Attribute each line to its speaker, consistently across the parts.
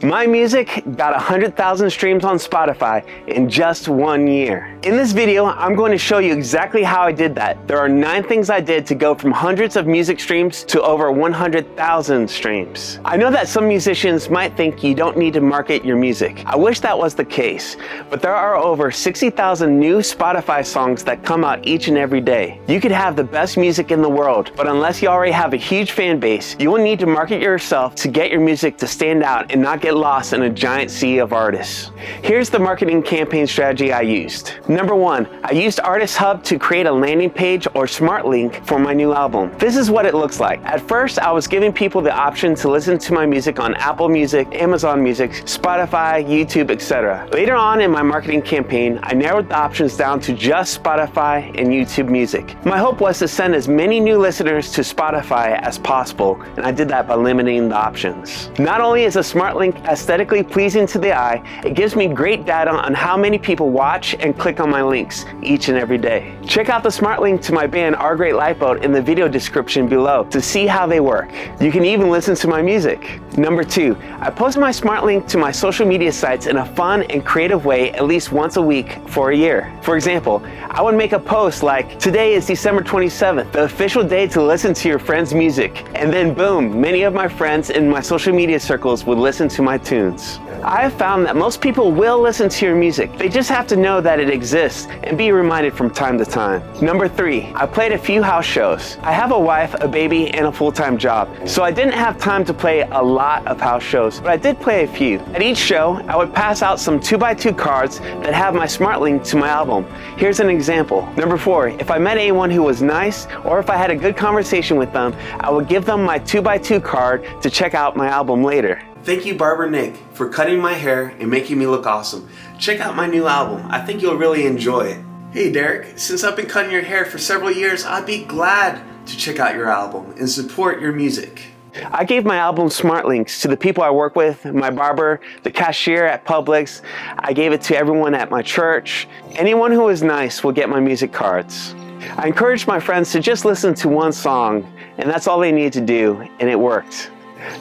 Speaker 1: My music got 100,000 streams on Spotify in just 1 year. In this video, I'm going to show you exactly how I did that. There are 9 things I did to go from hundreds of music streams to over 100,000 streams. I know that some musicians might think you don't need to market your music. I wish that was the case, but there are over 60,000 new Spotify songs that come out each and every day. You could have the best music in the world, but unless you already have a huge fan base, you will need to market yourself to get your music to stand out and not get lost in a giant sea of artists. Here's the marketing campaign strategy I used. Number 1, I used Artist Hub to create a landing page or smart link for my new album. This is what it looks like. At first, I was giving people the option to listen to my music on Apple Music, Amazon Music, Spotify, YouTube, etc. Later on in my marketing campaign, I narrowed the options down to just Spotify and YouTube Music. My hope was to send as many new listeners to Spotify as possible, and I did that by limiting the options. Not only is a smart link aesthetically pleasing to the eye, it gives me great data on how many people watch and click on my links each and every day. Check out the smart link to my band Our Great Lifeboat in the video description below to see how they work. You can even listen to my music. Number 2, I post my smart link to my social media sites in a fun and creative way at least once a week for a year. For example, I would make a post like, today is December 27th, the official day to listen to your friend's music. And then boom, many of my friends in my social media circles would listen to my tunes. I have found that most people will listen to your music. They just have to know that it exists and be reminded from time to time. Number 3, I played a few house shows. I have a wife, a baby, and a full-time job, so I didn't have time to play a lot of house shows, but I did play a few. At each show, I would pass out some 2x2 cards that have my smart link to my album. Here's an example. Number 4, if I met anyone who was nice, or if I had a good conversation with them, I would give them my 2x2 card to check out my album later. Thank you, Barber Nick, for cutting my hair and making me look awesome. Check out my new album. I think you'll really enjoy it. Hey Derek, since I've been cutting your hair for several years, I'd be glad to check out your album and support your music. I gave my album smart links to the people I work with, my barber, the cashier at Publix. I gave it to everyone at my church. Anyone who is nice will get my music cards. I encouraged my friends to just listen to one song, and that's all they need to do, and it worked.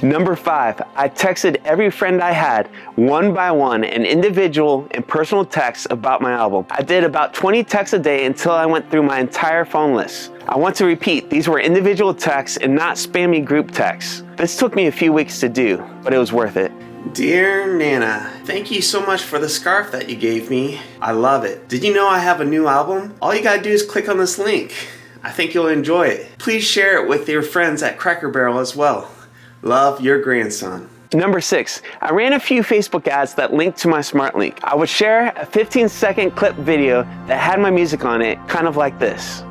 Speaker 1: Number 5, I texted every friend I had, one by one, an individual and personal text about my album. I did about 20 texts a day until I went through my entire phone list. I want to repeat, these were individual texts and not spammy group texts. This took me a few weeks to do, but it was worth it. Dear Nana, thank you so much for the scarf that you gave me. I love it. Did you know I have a new album? All you gotta do is click on this link. I think you'll enjoy it. Please share it with your friends at Cracker Barrel as well. Love, your grandson. Number 6, I ran a few Facebook ads that linked to my smart link. I would share a 15-second clip video that had my music on it, kind of like this.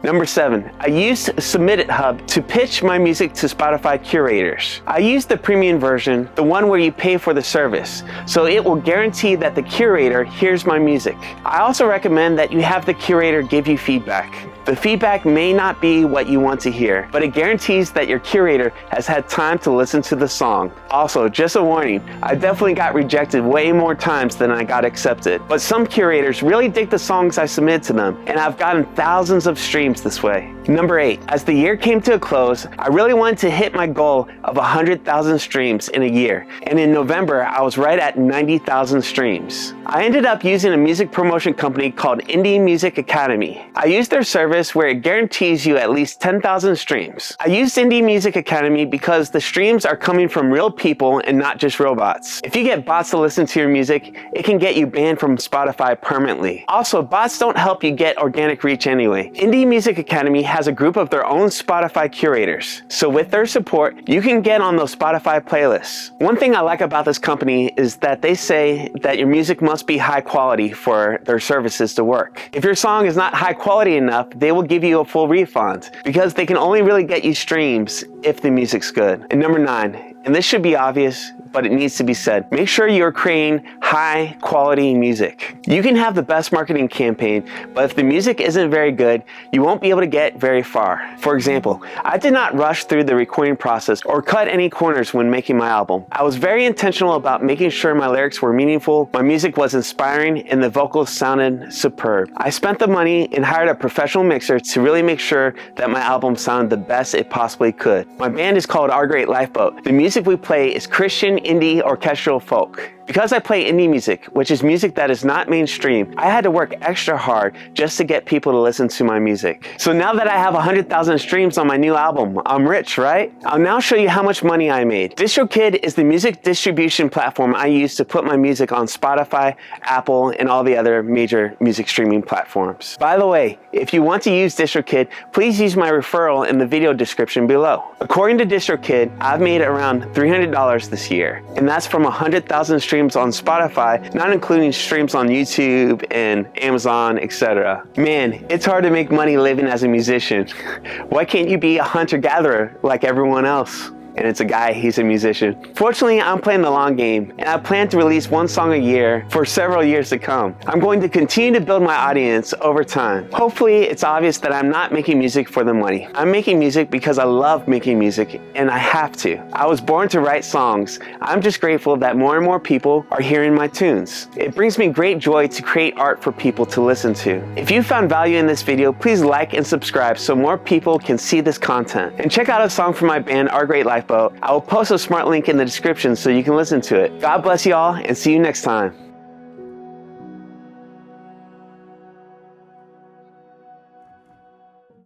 Speaker 1: Number 7, I used Submit It Hub to pitch my music to Spotify curators. I used the premium version, the one where you pay for the service, so it will guarantee that the curator hears my music. I also recommend that you have the curator give you feedback. The feedback may not be what you want to hear, but it guarantees that your curator has had time to listen to the song. Also, just a warning, I definitely got rejected way more times than I got accepted, but some curators really dig the songs I submit to them, and I've gotten thousands of streams this way. Number 8, as the year came to a close, I really wanted to hit my goal of 100,000 streams in a year, and in November, I was right at 90,000 streams. I ended up using a music promotion company called Indie Music Academy. I used their service where it guarantees you at least 10,000 streams. I used Indie Music Academy because the streams are coming from real people and not just robots. If you get bots to listen to your music, it can get you banned from Spotify permanently. Also, bots don't help you get organic reach anyway. Indie Music Academy has a group of their own Spotify curators. So with their support, you can get on those Spotify playlists. One thing I like about this company is that they say that your music must be high quality for their services to work. If your song is not high quality enough, they will give you a full refund because they can only really get you streams if the music's good. And number 9, And this should be obvious, but it needs to be said. Make sure you're creating high quality music. You can have the best marketing campaign, but if the music isn't very good, you won't be able to get very far. For example, I did not rush through the recording process or cut any corners when making my album. I was very intentional about making sure my lyrics were meaningful, my music was inspiring, and the vocals sounded superb. I spent the money and hired a professional mixer to really make sure that my album sounded the best it possibly could. My band is called Our Great Lifeboat. The music we play is Christian, indie, orchestral folk. Because I play indie music, which is music that is not mainstream, I had to work extra hard just to get people to listen to my music. So now that I have 100,000 streams on my new album, I'm rich, right? I'll now show you how much money I made. DistroKid is the music distribution platform I use to put my music on Spotify, Apple, and all the other major music streaming platforms. By the way, if you want to use DistroKid, please use my referral in the video description below. According to DistroKid, I've made around $300 this year, and that's from 100,000 streams on Spotify, not including streams on YouTube and Amazon, etc. Man, it's hard to make money living as a musician. Why can't you be a hunter-gatherer like everyone else? And it's a guy, he's a musician. Fortunately, I'm playing the long game, and I plan to release one song a year for several years to come. I'm going to continue to build my audience over time. Hopefully, it's obvious that I'm not making music for the money. I'm making music because I love making music, and I have to. I was born to write songs. I'm just grateful that more and more people are hearing my tunes. It brings me great joy to create art for people to listen to. If you found value in this video, please like and subscribe so more people can see this content. And check out a song from my band, Our Great Lifeboat. I will post a smart link in the description so you can listen to it. God bless you all, and see you next time.